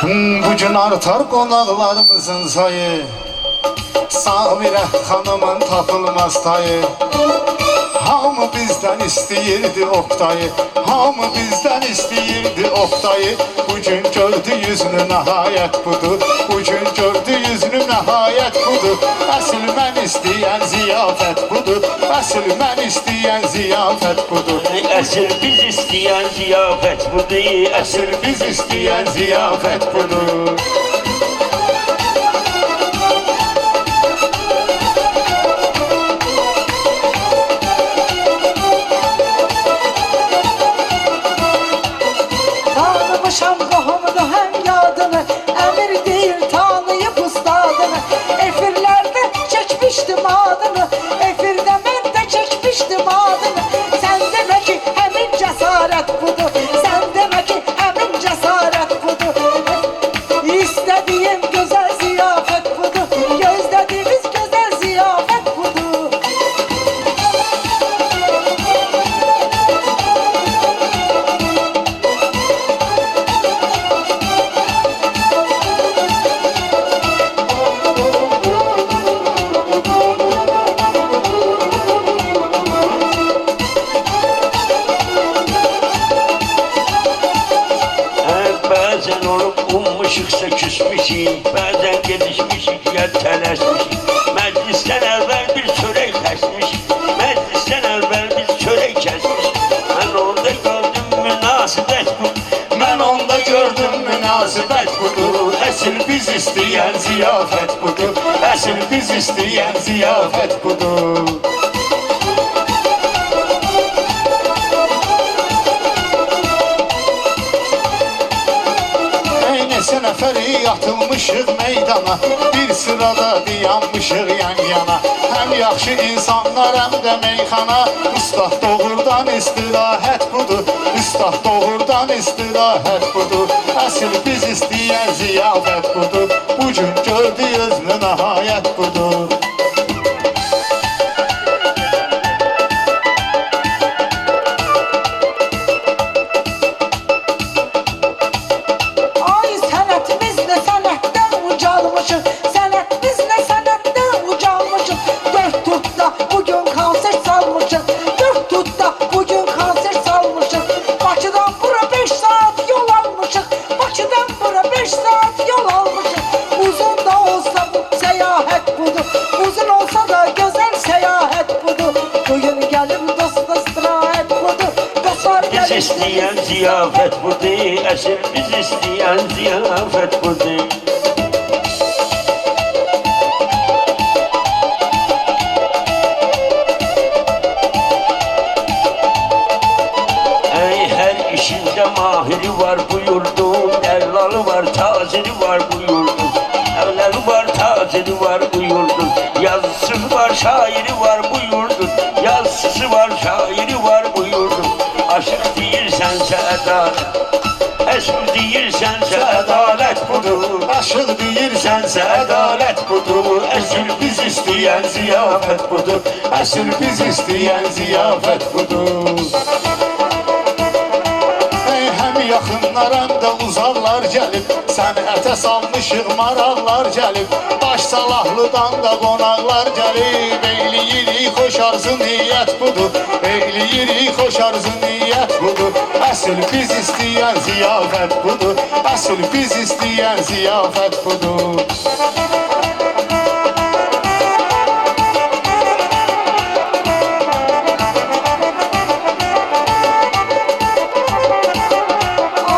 Bugün artar qonaqlarımızın sayı, Samirə xanımın tapılmaz tayı. Hamı bizden istəyirdi Oktayı, hamı bizden istəyirdi Oktayı. Bugün gördü yüzünü nəhayət budur, bugün gördü yüzünü nəhayət budur. Əsl mən istəyən ziyafət budur, əsl mən istəyən ziyafət budur. Əsl biz istəyən ziyafət budur, Əsl biz istəyən ziyafət budur. Tanımışam qohumunu həm yadını, əmir deyir tanıyıb ustadını. Efirlərdə çəkmişdim adını, efirdə mən də çəkmişdim adını. Sən demə ki həmin cəsarət budur, sən demə ki həmin cəsarət budur. İstədiyim gözəl ziyafət budur, gözlədiyimiz gözəl ziyafət budur. Bəzən olub ummuşuqsa küsmüşük, bəzən gedişmişik ya tələsmişik. Məclisdən əvvəl bir çörək kəsmişik, məclisdən əvvəl bir çörək kəsmişik. Mən orada gördüm münasibət bu, Mən onda gördüm münasibət budur. Əsl biz istəyən ziyafət budur, əsl biz istəyən ziyafət budur. Neçə nəfəri atılmışıq meydana, bir sırada dayanmışıq yan yana. Həm yaxşı insanlar, həm də meyxana. Ustad doğrudan istirahət budur, ustad doğrudan istirahət budur. Əsl biz istəyən ziyafət budur, bugün gördü özünü nəhayət budur. Ay sənətimizlə sənətdən ucalmışıq, sənətimizlə sənətdən ucalmışıq. Dörd tutda bugün konsert salmışıq, dörd tutda bugün konsert salmışıq. Bakıdan bura 5 saat yol almışıq, Bakıdan bura 5 saat yol almışıq. Uzun da olsa bu səyahət budur, uzun olsa da gözəl səyahət budur. Bugün gəlib dosta istirahət budur, dostlar biz gəlib istəyən ziyafət budur, əsl biz istəyən ziyafət budur. Ey hər işində mahiri var bu yurdun, dəllalı var, taciri var bu yurdun. Evləri var, taciri var bu yurdun. Yazısı var, şairi var bu yurdun. Yazısı var, şairi var bu yurdun. Aşıq deyirsənsə ədalət, əsl deyirsənsə ədalət budur. Aşıq deyirsənsə ədalət budur, əsl biz istəyən ziyafət budur, əsl biz istəyən ziyafət budur. Həm yaxınlar, həm də uzaqlar gəlib, sənətə salmışıq maraqlar gəlib. Baş salahlıdan da qonaqlar gəlib, eyləyirik xoş arzu niyyət budur, eyləyirik xoş arzu niyyət budur. Əsl biz istəyən ziyafət budur, əsl biz istəyən ziyafət budur.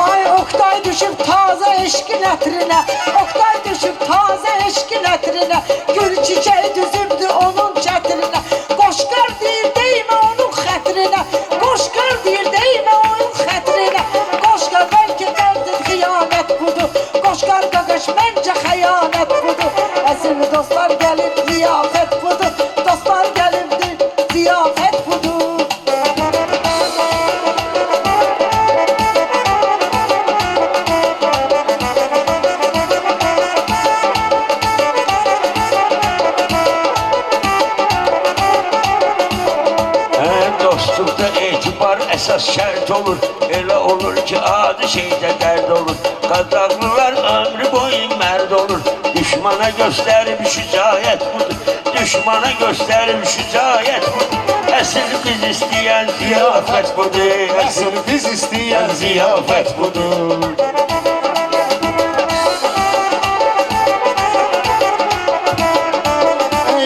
Ay Oktay düşüb taze eşkin ətrinə, Oktay düşüb taze eşkin ətrinə. Gül çiçeği düzübdü onun çətrinə. Qoşqar deyir deymə onun xətrinə, Qoşqar deyir deymə onun xətrinə. Qoşqar bəlkə dərdin xiyamət budur, Qoşqar qaqaş məncə xəyanət budur. Əsl dostlar gəlib ziyafət budur, dostlar gəlibdir ziyafət budur. Dostluqda etibar əsas şərt olur. Elə olur ki adi şeydə dərd olur. Kazaklılar ömrü boyu mərd olur. Düşmana gösterip şücaət budur. Düşmana gösterip şücaət budur. Əsl biz istəyən ziyafət budur. Əsl biz istəyən ziyafət budur.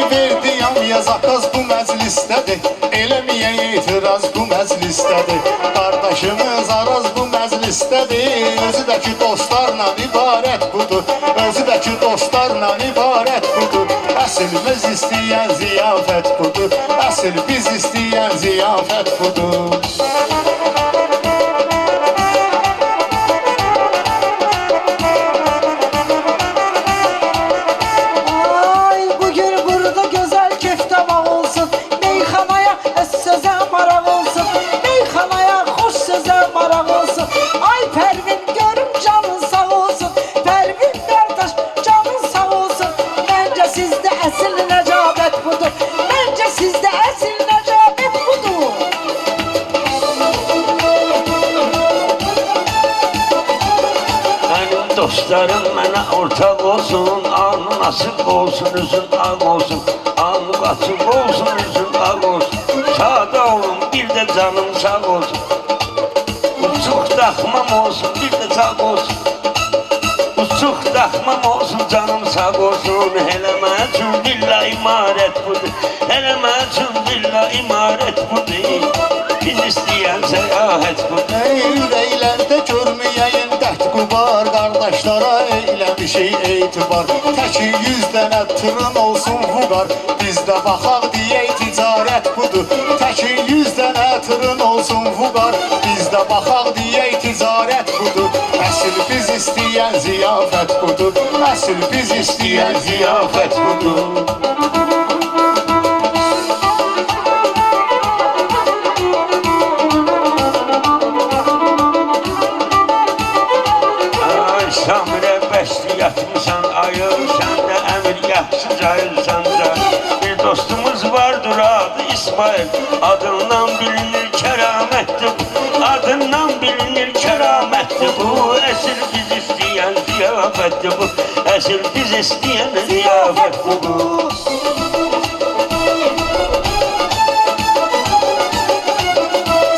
Verdiyəm ya zakaz bu məclisdədir. Eləməyən etiraz bu məclisdədir. Qardaşımız Araz bu məclisdədir. Özü də ki dostlarla ibarət budur. Özü də ki dostlarla ibarət budur. Əsl biz istəyən ziyafət budur. Əsl biz istəyən ziyafət budur. Ay bugün burada güzel köftəmaq olsun. Meyxanaya sözə maraq olsun. Meyxanaya xoş sözə maraq olsun. Ay Pərvin görüm canın sağ olsun. Pərvin qardaş canın sağ olsun. Məncə sizdə əsl nəcabət budur. Məncə sizdə əsl nəcabət budur. Benim dostlarım mənə ortaq olsun. Alnı nasip olsun, üzün ağ olsun. Alnı açıq olsun, üzün ağ olsun. Sağda olun, bir de canım sağ olsun. Uçuq daxmam olsun, bir de sağ olsun. Uçuq daxmam olsun, canım sağ olsun. Eləmə üçün billah imarət budur. Eləmə üçün billah imarət budur. Biz istəyən səyahət budur. Ürəklərdə görməyəyin dərd qubar. Qardaşlara eyləmişik etibar. Təki 100 dənə tırın olsun vuqar. Bizdə baxaq deyək ticarət budur. Təki 100 dənə tırın olsun vuqar. Bizdə baxaq deyək ticarət budur. Əsl biz istəyən ziyafət budur. Əsl biz istəyən ziyafət budur. Ay Samirə bəsli yatmışsan ayır. Sən də əmir yaxşı cayırsan cayır. Bir dostumuz vardır adı İsmail. Adından bilinir kəramətdir bu. Adından bilinir kəramətdir bu. Əsl biz istəyən ziyafətdir bu. Əsl biz istəyən ziyafət budur.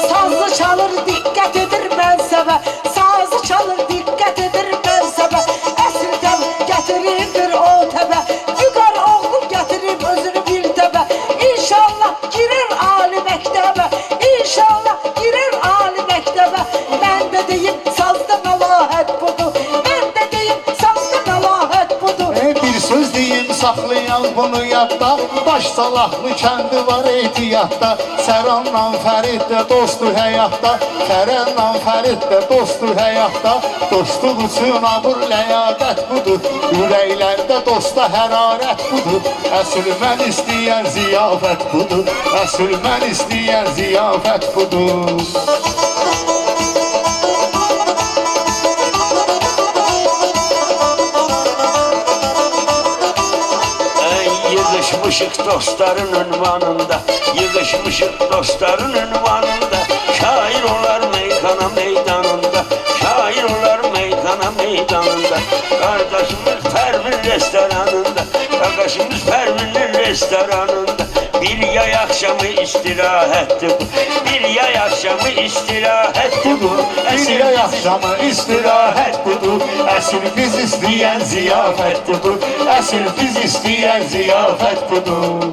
Sazı çalır dikkat edir mənsəbə. Sazı çalır dikkat edir mənsəbə. Əsl təm gətirirdir o təbə. Vüqar oğlu gətirib özünü bir təbə. İnşallah girer ali məktəbə. İnşallah girer ali məktəbə. Mən də deyim sazda məlahət budur. Mən də deyim sazda məlahət budur. Bir söz deyim saxlayan bunu yadda. Baş salahlı kəndi var ehtiyatda. Səranla Fərid də dostdur həyatda. Fərənlə Fərid də dostdur həyatda. Dostluq üçün abur ləyaqət budur. Ürəklərdə dosta hərarət budur. Əsl mən istəyən ziyafət budur. Əsl mən istəyən ziyafət budur. Yığışmışık dostların ünvanında. Yığışmışık dostların ünvanında. Şair olar meydana meydanında. Şair olar meydana meydanında. Kardeşimiz Pervin restoranında. Kardeşimiz Pervin'in restoranında. Bir yay akşamı istirahattir bu. Bir yay akşamı istirahattir bu. Bir yay akşamı istirahat budur. Əsl biz istəyən ziyafət budur. Əsl biz istəyən ziyafət budur.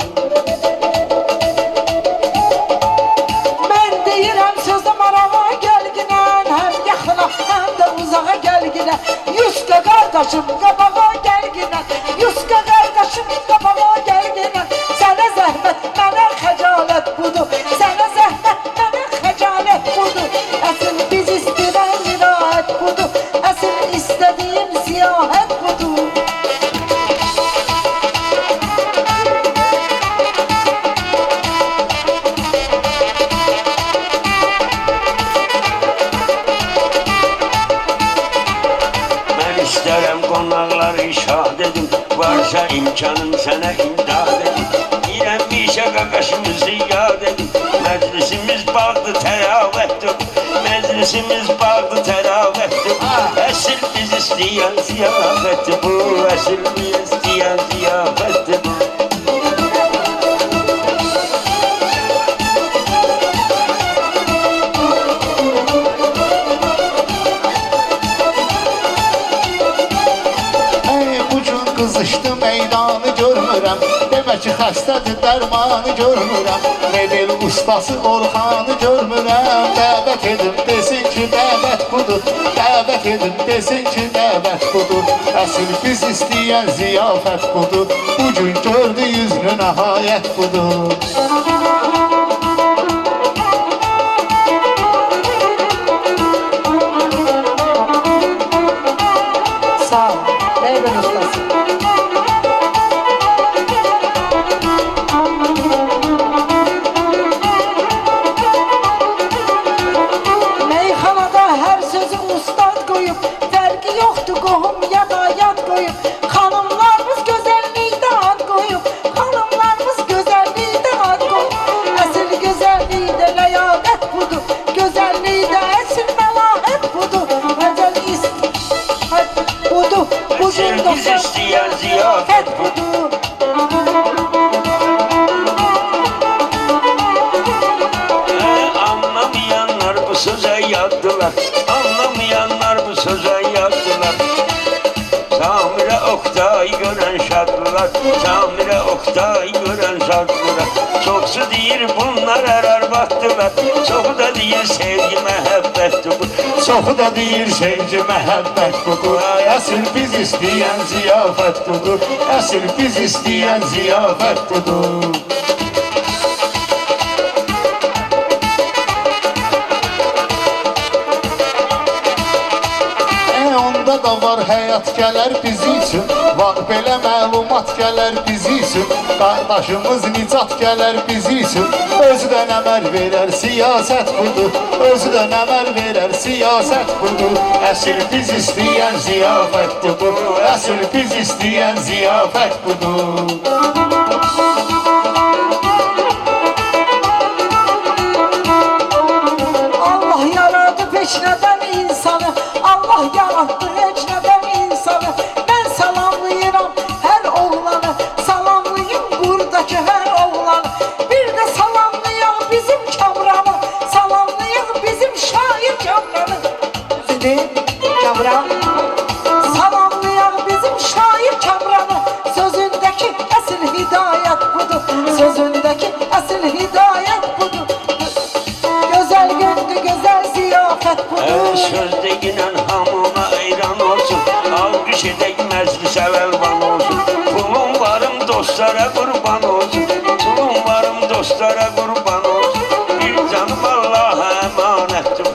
Mən deyirəm sözdə marağa gəlginən. Həm yaxına həm də uzağa gəlginə. Yuska qardaşım qabağa gəlginən. Yuska qardaşım qabağa gəlginən. Sənə zəhmət mənə xəcalət budur. Sənə zəhmət mənə xəcalət budur. Əsl biz istəyən ziraət budur. Əsl istədiyim siyahət budur. İstərəm qonaqları şad edim. Varsa imkanım sənə imdad edim. İrəm mişə qaqaşımızı yad edim. Məclisimiz bağdı təravətdir. Məclisimiz bağdı təravətdir. Əsl bizi isteyen ziyafet bu, esil biz isteyen ziyafet bu. Qızışdı meydanı görmürəm Demək ki xəstədir dərmanı görmürəm Medel ustası Orxanı görmürəm Dəvət edim desin ki dəvət budur Dəvət edim desin ki dəvət budur Əsil biz istəyən ziyafət budur Bugün gördü yüzlü nəhayət budur Sağ ol. Meyven ustası. Meyxanada hər sözü ustad qoyub, fərqi yoxdur qohum ya da yad qoyub. Xanımlarımız gözəllikdə ad qoyub, xanımlarımız gözəllikdə ad qoyub. Əsl gözəllikdə ləyaqət budur, gözəllikdə əsl məlahət budur. Məncəl istihad budur, bugün Biz isteyen ziyafet bu. budur. Anlamayanlar bu söze yattılar, anlamayanlar bu söze yattılar. Samire Oktay gören şartlılar, Samire Oktay gören şartlılar. Çoksu değil bunlar erer baktılar, çoku da değil sevgi mehabbet bu. Çoxu da deyir sevgi məhəbbət budur Əsil biz istəyən ziyafət budur Əsil biz istəyən ziyafət budur Onda da var həyat gələr biz üçün Var belə məlumat gələr biz üçün Qardaşımız nicat gələr biz üçün Özdən əməl verər siyasət budur Özdən əməl verər siyasət budur Əsil biz istəyən ziyafət budur Əsil biz istəyən ziyafət budur Allah yaradı peşneden insanı, Allah yarattı peşneden insanı. Ben salamlayıram her oğlanı, salamlayım buradaki her oğlanı. Bir de salamlayam bizim Kamran'ı, salamlayım bizim şair Kamran'ı. Züdü Kamran, salamlayam bizim şair Kamran'ı. Sözündeki esil hidayet budur, sözündeki esil hidayet budur. Güzel gündü, güzel ziyafet budur. Sözde ginen hamına eyran olsun, alkış edek meclise velvan olsun. Pulum varım dostlara kurban olsun, pulum varım dostlara kurban olsun. Bir canım Allah'a emanettim,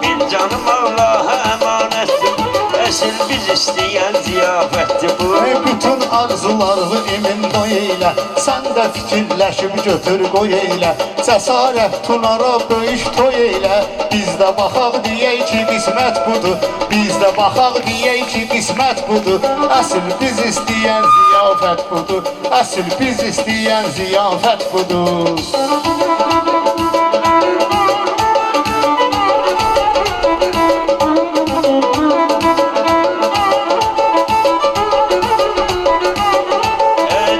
bir canım Allah'a emanettim. Esil biz isteyen ziyafetti bu. Bütün arzularını emin doy eylə Sən də fikirləşib götür qoy eylə Cəsarət tunara böyük toy eylə Biz də baxaq deyək ki qismət budur Biz də baxaq deyək ki qismət budur Əsil biz istəyən ziyafət budur Əsil biz istəyən ziyafət budur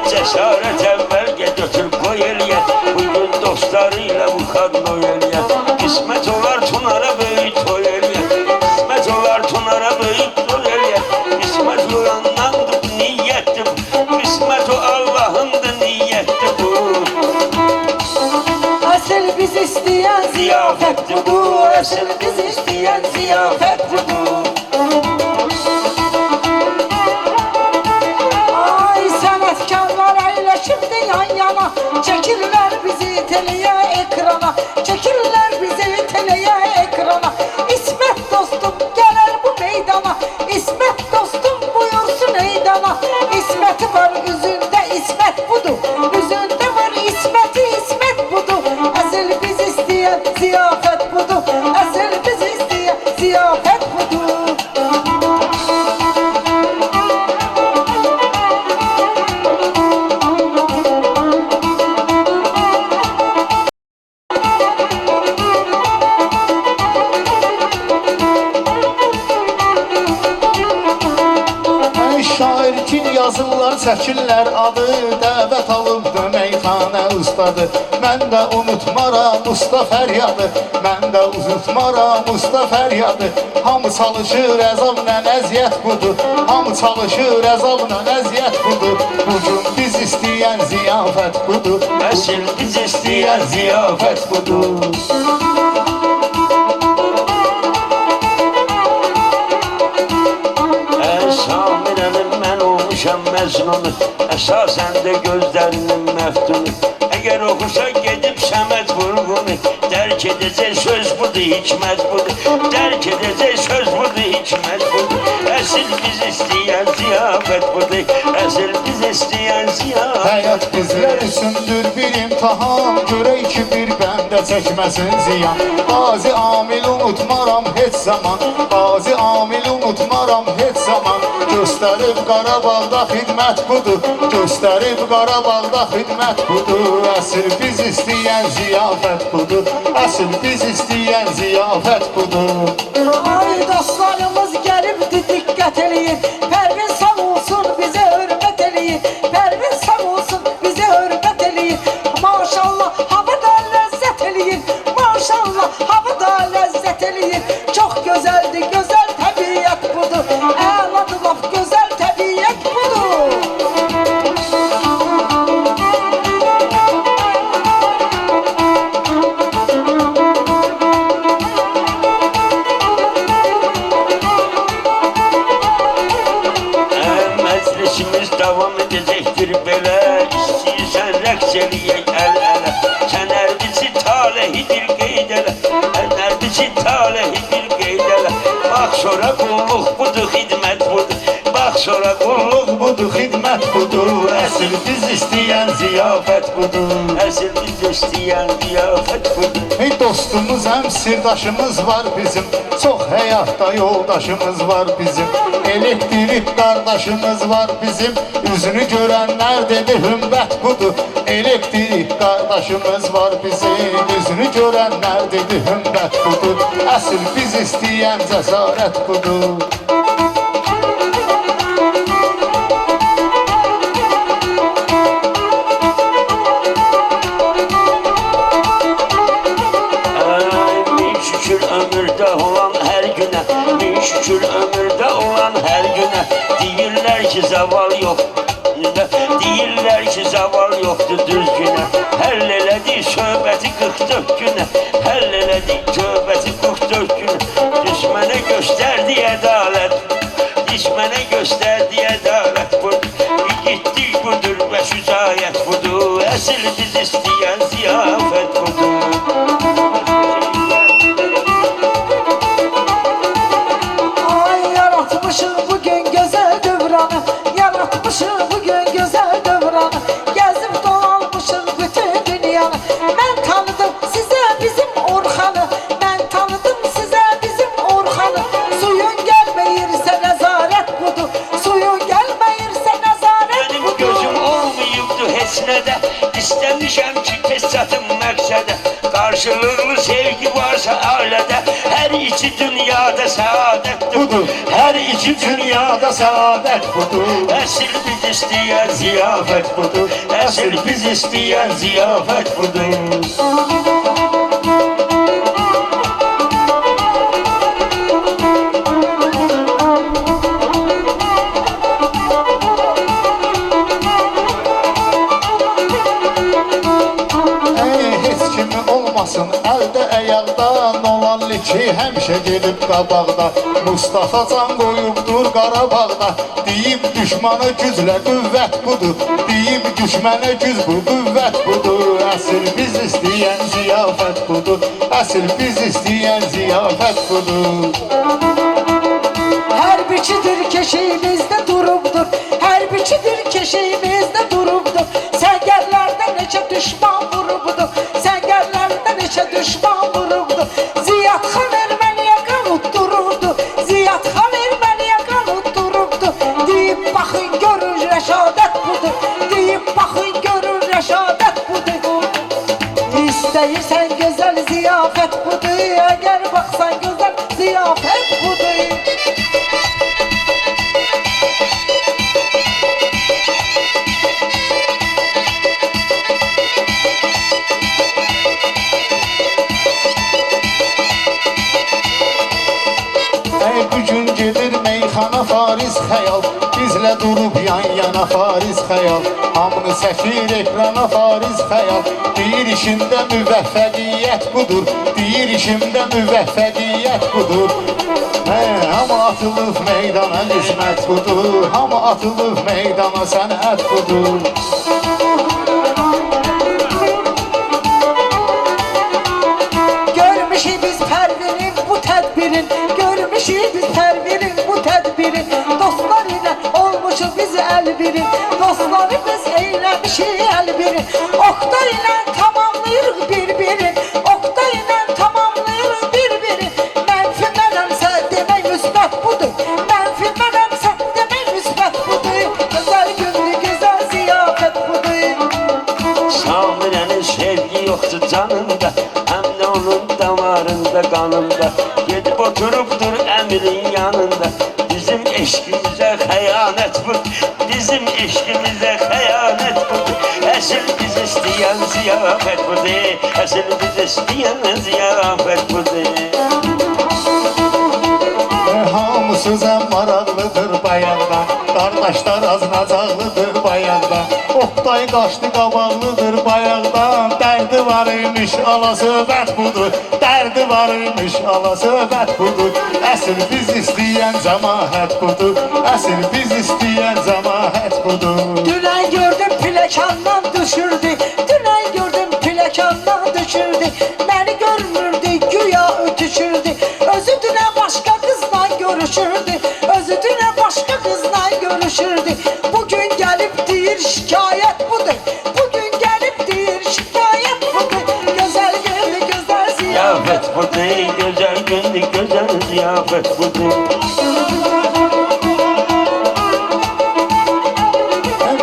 Cesaret evvel götür koy eliye, bugün dostlarıyla bu kadro eliye. Kısmet olar Tunar'a büyük toy eliye, kısmet olar Tunar'a büyük toy eliye. Kısmet olandandı niyettim, kısmet o Allah'ındı niyetti bu. Esil biz isteyen ziyafet budur, esil biz isteyen ziyafet budur. Ay sanatkarlar öyle şimdi yan yana, çekirler bizi teleye ekrana, çekirler bizi teleye ekrana. İsmet dostum gelir bu meydana, İsmet dostum buyursun eydana. İsmeti var yüzünde, İsmet budur, yüzünde var İsmeti, İsmet budur. Esil biz isteyen ziyafet budur, esil Erkin yazırlar, çəkirlər adı, dəvət alıbdı meyxanə ustadı. Mən də unutmaram usta fəryadı, mən də unutmaram usta fəryadı. Hamı çalışır, əzabla əziyyət budur, hamı çalışır, əzabla əziyyət budur. Bugün biz istəyən ziyafət budur, Əsl biz istəyən ziyafət budur. Samirənin mən olmuşam məzlunu, əsasən də gözlərinin məftunu. Əgər oxusa gedib Səməd vurğunu, dərk edəcək söz budur, hikmət budur. Dərk edəcək söz budur, hikmət budur. Əsl biz istəyən ziyafət budur, əsl biz istəyən ziyafət. Həyat bizlər üçündür bir imtahan, görək ki bir bəndə çəkməsin ziyan. Qazi amil unutmaram heç zaman, qazi amil unutmaram heç zaman. Göstərib Qarabağda xidmət budur, göstərib Qarabağda xidmət budur. Əsl biz istəyən ziyafət budur, əsl biz istəyən ziyafət budur. Ay dostlarımız gəlibdi, diqqət eləyin. Pərvin sağ olsun, bizə hörmət eləyin. Pərvin sağ olsun, bizə hörmət eləyin. Maşallah, havada ləzzət eləyin. Maşallah, havada ləzzət eləyin. Çox gözəldir, gözəl təbiət budur. Əladır, laf gözəl təbiət budur. Məclisimiz davam edəcəkdir belə, İstəyirsən rəqs eləyək əl-ələ. Sən ərdici talehidir qeyd elə, ərdici talehidir qeyd elə. Bax sonra qulluq budur, xidmət budur, bax sonra qulluq budur, xidmət budur. Əsl biz istəyən ziyafət budur, əsl biz istəyən ziyafət budur. Ey dostumuz, həm sirdaşımız var bizim, çox həyatda yoldaşımız var bizim. Elektrik qardaşımız var bizim, üzünü görənlər dedi hümbət budur. Elektrik qardaşımız var bizim, üzünü görənlər dedi hümbət budur. Əsl biz istəyən cəsarət budur. Şükür ömürdə olan hər günə, min şükür ömürdə olan hər günə. Deyirlər ki zaval yox, deyirlər ki zaval yoxdur düz günə. Həll elədik söhbəti 44 günə, həll elədik söhbəti 44 günə. Düşmənə göstərdi ədalət, düşmənə göstərdi ədalət budur. Gitdik budur və şücaət budur, əsl biz istəyən ziyafət budur. Bugün güzel dövranı, yaratmışım bugün güzel dövranı. Gezip dolanmışım bütün dünyanı. Ben tanıdım size bizim Orxanı, ben tanıdım size bizim Orxanı. Suyun gelmeyirse nezaret budur, suyun gelmeyirse nezaret Benim budur. gözüm olmayıbdı heç nədə, İstəmişəm ki tez çatım məqsədə. Qarşılıqlı sevgi varsa ailədə, hər iki dünyada səadət Budur, hər iki dünyada səadət budur. Əsl biz istəyən ziyafət budur, əsl biz istəyən ziyafət budur. Heç kimi olmasın əldə əyaqdan olan liki həmişə gedib qabaqda. Mustafa can qoyubdur Qarabağda, deyib düşmana güclə qüvvət budur, deyib düşmənə güc bu qüvvət budur. Əsl biz istəyən ziyafət budur, əsl biz istəyən ziyafət budur. Her biçidir keşiğimizde durubdur, her biçidir keşiğimizde durubdur. Səngerlərdə neçə düşman vurubdur, səngerlərdə neçə düşman vurubdur. Ziyad xan Erməniyə qan utdurubdur, Ziyad xan Erməniyə qan utdurubdur. Deyib baxın görün rəşadət budur, deyib baxın görün rəşadət budur. İstəyirsən gözəl ziyafət budur, əgər baxsan gözəl ziyafət budur. yana fariz xəyal Bizlə durub yan yana fariz xəyal Hamını çəkir ekrana fariz xəyal Deyir işində müvəffəqiyyət budur Deyir işində müvəffəqiyyət budur Hamı atılıb meydana qismət budur Hamı atılıb meydana sənət budur Görmüşük biz Pərvinin bu tədbirin Görmüşük biz Pərvinin bu tədbirin Dostlar ilə olmuşuz biz əlbirin Dostları biz eyləmişik əlbirin Oqtay ilə tamamlayırıq bir-birin Oqtay ilə tamamlayırıq bir-birin Mənfi mənəmsə demək müsbət budur Mənfi mənəmsə demək müsbət budur Gözəl gündür, gözəl ziyafət budur Samirənin sevgi yoxdur canında Həm də onun damarında, qanında Gedib oturubdur əmirin yanında Bizim eşkimizə xəyanət budur Bizim eşkimizə xəyanət budur Əsl biz istəyən ziyafət budur Əsl biz istəyən ziyafət budur Hamısı zəm maraqlıdır bayaqdan Qardaşlar aznacaqlıdır bayaqdan Oqtay qaçdı qabaqlıdır bayaqdan Dərdi var imiş ala söhbət budur Dərdi var imiş ala söhbət budur Əsl biz istəyən cəmaət budur Əsl biz istəyən cəmaət budur Dünən gördüm piləkandan düşürdü Dünən gördüm piləkandan düşürdü Məni görmürdü, güya ötüşürdü Özü dünən başqa qızla görüşürdü Özü dünən başqa qızla görüşürdü Bugün gəlib deyir şikayət budur Bugün gəlib deyir şikayət budur Gözəl gündür, gözəl ziyafət Ziyafət budur, gözəl gündür, gözəl ziyafət budur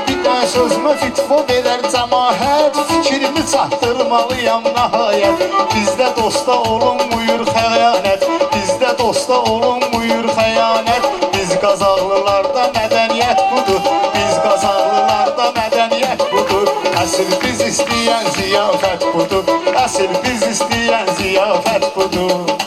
Bir də sözümə fitvo verər cəmaət Fikrimi çatdırmalıyam nəhayət Bizdə dosta olunmuyur xəyanət Bizdə dosta olunmuyur xəyanət Biz Qazaqlılarda mədəniyyət budur Biz Qazaqlılarda mədəniyyət budur Əsl biz istəyən ziyafət budur Əsl biz istəyən ziyafət budur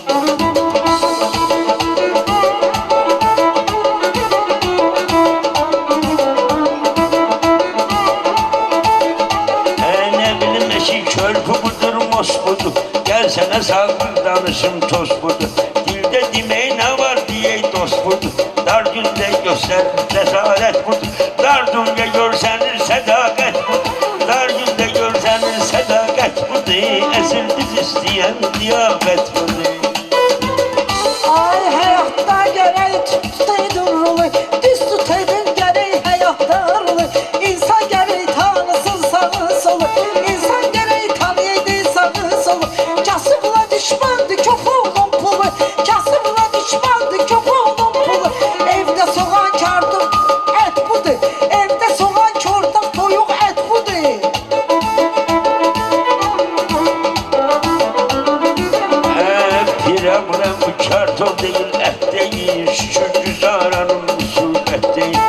Nə bilim eşik körpü budur, mos budur Gəl sənə sağlıq danışım toz budur Dildə demək nə var deyək dost budur Dar gündə göstərir cəsarət budur Dar gündə görsənir sədaqət budur Dar gündə görsənir sədaqət budur Əsl biz istəyən ziyafət budur Ay həyatda gərək tutaydın rolu Düz tutaydın gərək həyatda rolu İnsan gərək tanısın sağı solu İnsan gərək tanıyaydı sağı solu Kasıbla düşmandı köpoğunun pulu Kasıbla düşmandı köpoğunun pulu Evdə soğan kardım et budur Evdə soğan kördən toyuq et budur Pirəm bu kartol deyil, ət deyil Şükür güzaranın müsibət deyil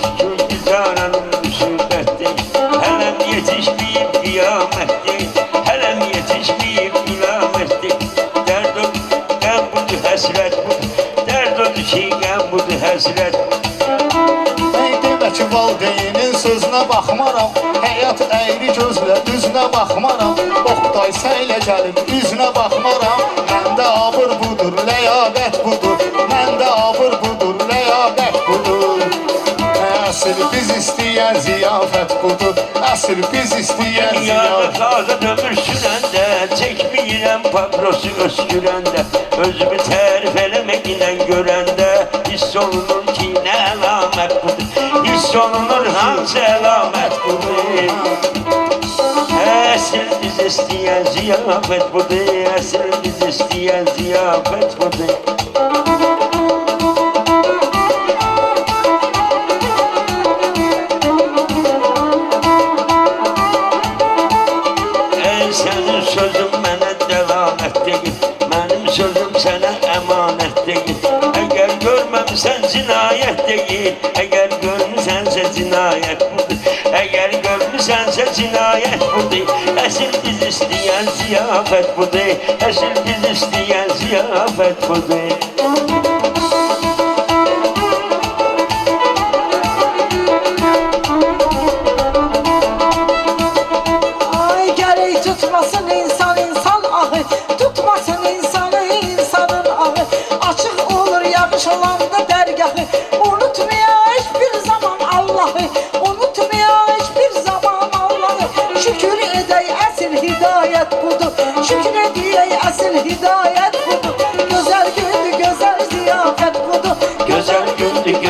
Şükür güzaranın müsibət deyil Hələm yetişməyib qiyamət deyil Hələm yetişməyib qiyamət deyil Dərd o qəm budur, həsrət budur Dərd odur ki, qəm budur, həsrət Ey demə ki valideynin sözünə baxmaram Həyat əyri gözlə düzünə baxmaram Oqtay səylə gəlib üzünə baxmaram Məndə abır budur, ləyaqət budur Məndə abır budur, ləyaqət budur Əsl biz istəyən ziyafət budur Əsl biz istəyən Dünyada ziyafət azad ömür sürəndə Çəkməyirəm paprosu öskürəndə Özümü tərif eləməklə görəndə Hiss olunur ki, nə əlamət budur Hiss olunur hansı əlamət budur Əsl biz istəyən ziyafət budur Əsl biz istəyən ziyafət budur Sənin sözün mənə dəlamət deyil Mənim sözüm sənə əmanət deyil Əgər görməmsən cinayət deyil Əgər görmüsənsə cinayət budur Əgər görmüsənsə cinayət budur Əsl biz istəyən ziyafət budur Əsl biz istəyən ziyafət budur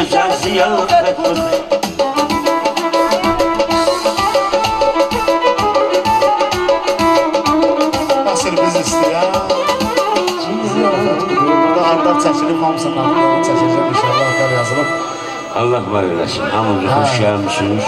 güzel ziyafet budur. Nasıl biz istəyən? Burada ardaq çəkilib, hamısının ardaq çəkəcək inşallah, qar yazılıb. Allah var eləsin. Hamınızı xoş gəlmişsiniz.